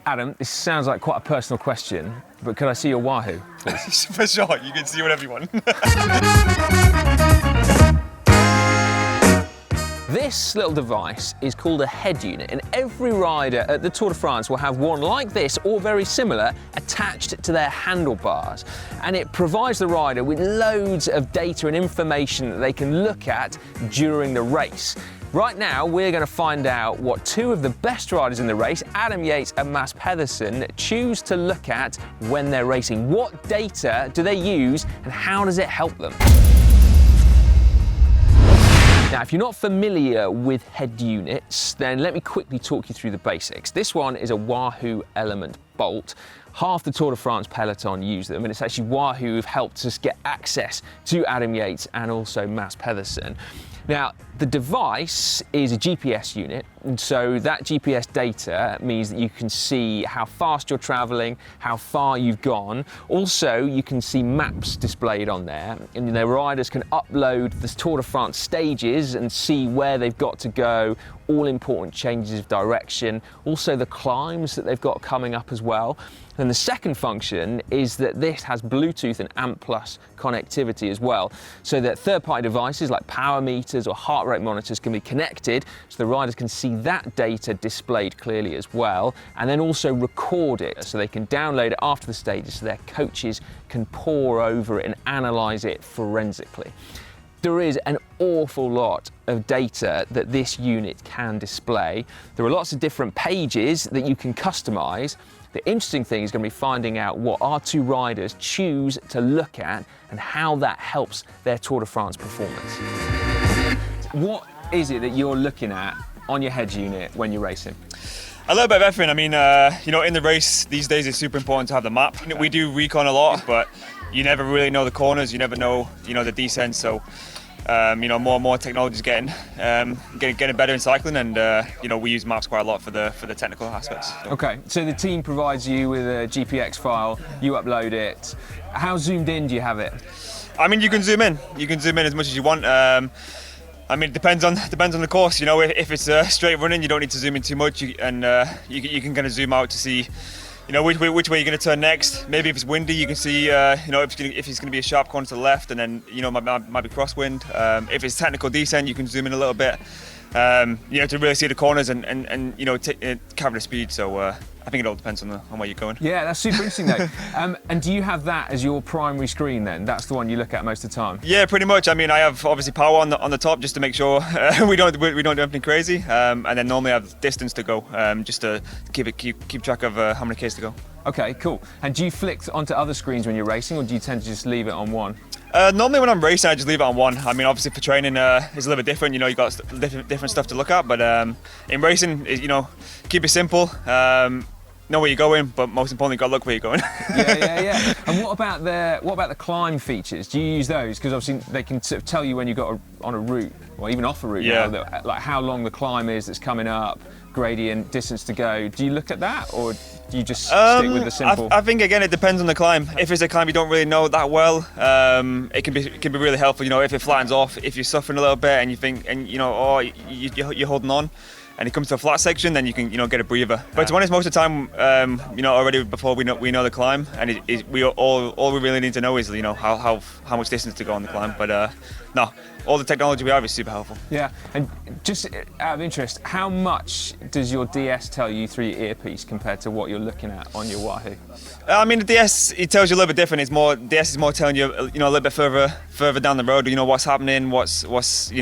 Adam, this sounds like quite a personal question, but could I see your wahoo, please? For sure, you can see whatever you want. This little device is called a head unit, and every rider at the Tour de France will have one like this or very similar attached to their handlebars. And it provides the rider with loads of data and information that they can look at during the race. Right now, we're going to find out what two of the best riders in the race, Adam Yates and Pedersen, choose to look at when they're racing. What data do they use and how does it help them? Now, if you're not familiar with head units, then let me quickly talk you through the basics. This one is a wahoo element bolt. Half the Tour de France peloton use them, and it's actually wahoo who've helped us get access to Adam Yates and also Pedersen. Now, the device is a GPS unit, and so that GPS data means that you can see how fast you're traveling, how far you've gone. Also, you can see maps displayed on there, and the riders can upload the Tour de France stages and see where they've got to go, all important changes of direction, also the climbs that they've got coming up as well. And the second function is that this has Bluetooth and ANT+ connectivity as well, so that third-party devices like power meters or heart rate monitors can be connected, so the riders can see that data displayed clearly as well, and then also record it, so they can download it after the stages so their coaches can pore over it and analyze it forensically. There is an awful lot of data that this unit can display. There are lots of different pages that you can customize. The interesting thing is going to be finding out what our two riders choose to look at and how that helps their Tour de France performance. What is it that you're looking at on your head unit when you're racing? A little bit of everything. I mean, you know, in the race these days it's super important to have the map. We do recon a lot, but you never really know the corners, you never know, the descent. So, more and more technology is getting better in cycling, and we use maps quite a lot for the technical aspects. Okay, so the team provides you with a GPX file, you upload it. How zoomed in do you have it? I mean, you can zoom in. You can zoom in as much as you want. I mean, it depends on the course. You know, if it's straight running, you don't need to zoom in too much, you can kind of zoom out to see, which way you're going to turn next. Maybe if it's windy, you can see, if it's going to be a sharp corner to the left, and then might be crosswind. If it's technical descent, you can zoom in a little bit. To really see the corners and cover the speed. So I think it all depends on where you're going. Yeah, that's super interesting though. And do you have that as your primary screen then? That's the one you look at most of the time? Yeah, pretty much. I mean, I have obviously power on the top just to make sure we don't do anything crazy. And then normally I have distance to go, just to keep track of how many Ks to go. Okay, cool. And do you flick onto other screens when you're racing, or do you tend to just leave it on one? Normally when I'm racing, I just leave it on one. I mean, obviously for training, it's a little bit different. You've got different stuff to look at. But in racing, keep it simple. Know where you're going, but most importantly, you've got to look where you're going. Yeah. And what about the climb features? Do you use those? Because obviously they can sort of tell you when you've got on a route, or even off a route, now, like how long the climb is that's coming up, gradient, distance to go. Do you look at that, or do you just stick with the simple? I think again it depends on the climb. If it's a climb you don't really know that well, it can be really helpful. If it flattens off, if you're suffering a little bit and you think, you're holding on, and it comes to a flat section, then you can get a breather. But to be honest, most of the time, already before we know the climb, and all we really need to know is how much distance to go on the climb. But no, all the technology we have is super helpful. Yeah, and just out of interest, how much does your DS tell you through your earpiece compared to what you're looking at on your wahoo? I mean, the DS, it tells you a little bit different. DS is more telling you, a little bit further down the road. What's happening, what's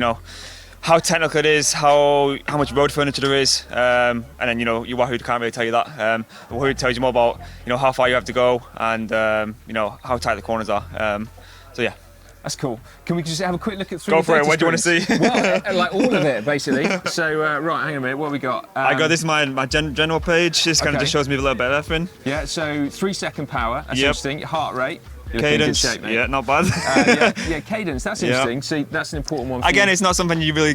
how technical it is, how much road furniture there is, and then your wahoo can't really tell you that. The wahoo tells you more about how far you have to go and how tight the corners are. So yeah. That's cool. Can we just have a quick look at Go for it. What do you want to see? Well, like all of it, basically. So, right, hang on a minute. What have we got? I got this is my general page. This kind of just shows me a little bit of everything. Yeah. So 3-second power. That's interesting. Heart rate. Cadence. Shape, mate. Yeah, not bad. Cadence. That's interesting. So that's an important one. Again, it's not something you really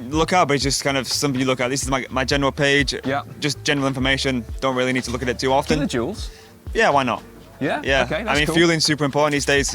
look at, but it's just kind of something you look at. This is my general page. Yeah. Just general information. Don't really need to look at it too often. Kilojoules. Yeah, why not? Yeah. Yeah. Okay. That's cool. Fueling's super important these days.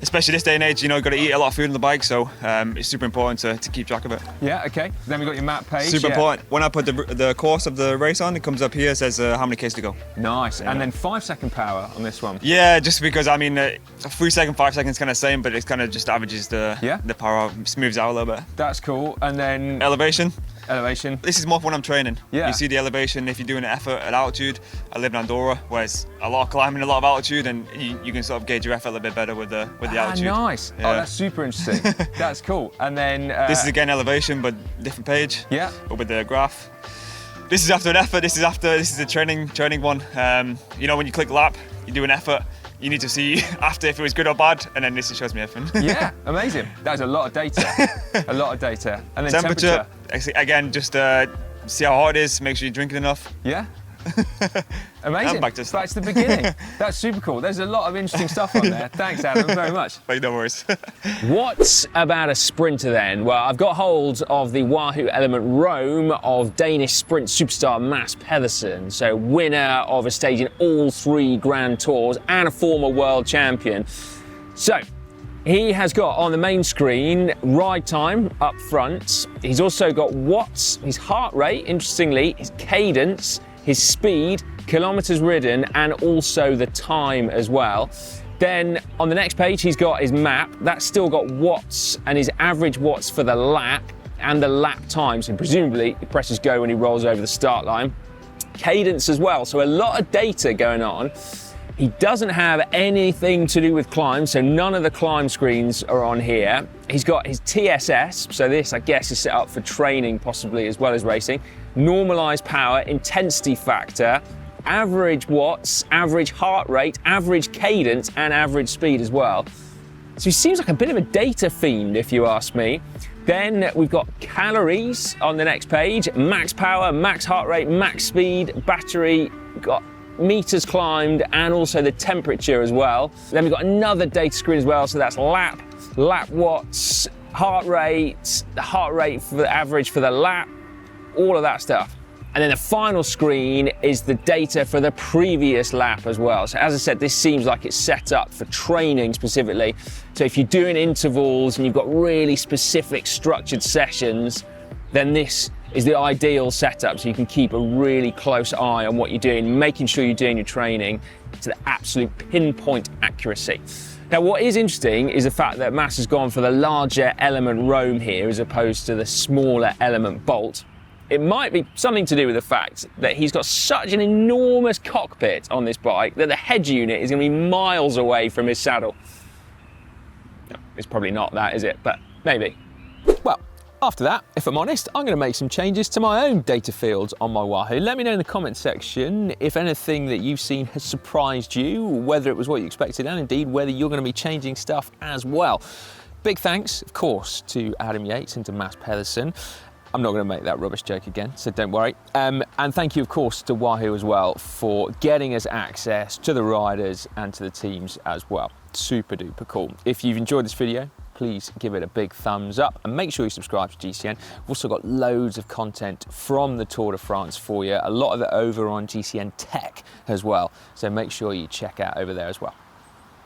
especially this day and age, you know, you've got to eat a lot of food on the bike, so it's super important to keep track of it. Yeah, okay. Then we've got your map page. Super important. When I put the course of the race on, it comes up here, it says how many Ks to go. Nice. And then 5-second power on this one. Yeah, just because, I mean, 3 second, 5 seconds kind of same, but it kind of just averages the power out, smooths out a little bit. That's cool. And then elevation. This is more for when I'm training. Yeah. You see the elevation if you're doing an effort at altitude. I live in Andorra, where it's a lot of climbing, a lot of altitude, and you can sort of gauge your effort a little bit better with the altitude. Nice. Yeah. Oh, that's super interesting. That's cool. And then this is again elevation, but different page. Yeah. But with the graph. This is after an effort. This is the training one. You know, when you click lap, you do an effort. You need to see after if it was good or bad, and then this shows me everything. Yeah, amazing. That's a lot of data. A lot of data. And then temperature. Again, just see how hot it is. Make sure you're drinking enough. Yeah. Amazing. Back to the beginning. That's super cool. There's a lot of interesting stuff on there. Thanks, Adam, very much. No worries. What about a sprinter then? Well, I've got hold of the Wahoo Element Rome of Danish sprint superstar Mads Pedersen, so winner of a stage in all 3 Grand Tours and a former world champion. So, he has got on the main screen ride time up front. He's also got watts, his heart rate, interestingly, his cadence, his speed, kilometers ridden, and also the time as well. Then on the next page, he's got his map. That's still got watts and his average watts for the lap and the lap times. And presumably he presses go when he rolls over the start line. Cadence as well, so a lot of data going on. He doesn't have anything to do with climb, so none of the climb screens are on here. He's got his TSS, so this I guess is set up for training possibly as well as racing. Normalized power, intensity factor, average watts, average heart rate, average cadence, and average speed as well. So he seems like a bit of a data fiend, if you ask me. Then we've got calories on the next page, max power, max heart rate, max speed, battery, got meters climbed, and also the temperature as well. Then we've got another data screen as well, so that's lap watts, heart rate, the heart rate for the average for the lap, all of that stuff. And then the final screen is the data for the previous lap as well. So as I said, this seems like it's set up for training specifically. So if you're doing intervals and you've got really specific structured sessions, then this is the ideal setup, so you can keep a really close eye on what you're doing, making sure you're doing your training to the absolute pinpoint accuracy. Now, what is interesting is the fact that Mads has gone for the larger Element Rome here as opposed to the smaller Element Bolt. It might be something to do with the fact that he's got such an enormous cockpit on this bike that the head unit is going to be miles away from his saddle. No, it's probably not that, is it? But maybe. Well, after that, if I'm honest, I'm going to make some changes to my own data fields on my Wahoo. Let me know in the comment section if anything that you've seen has surprised you, whether it was what you expected, and indeed whether you're going to be changing stuff as well. Big thanks, of course, to Adam Yates and to Mads Pedersen. I'm not going to make that rubbish joke again, so don't worry. And thank you, of course, to Wahoo as well for getting us access to the riders and to the teams as well. Super duper cool. If you've enjoyed this video, please give it a big thumbs up and make sure you subscribe to GCN. We've also got loads of content from the Tour de France for you, a lot of it over on GCN Tech as well. So make sure you check out over there as well.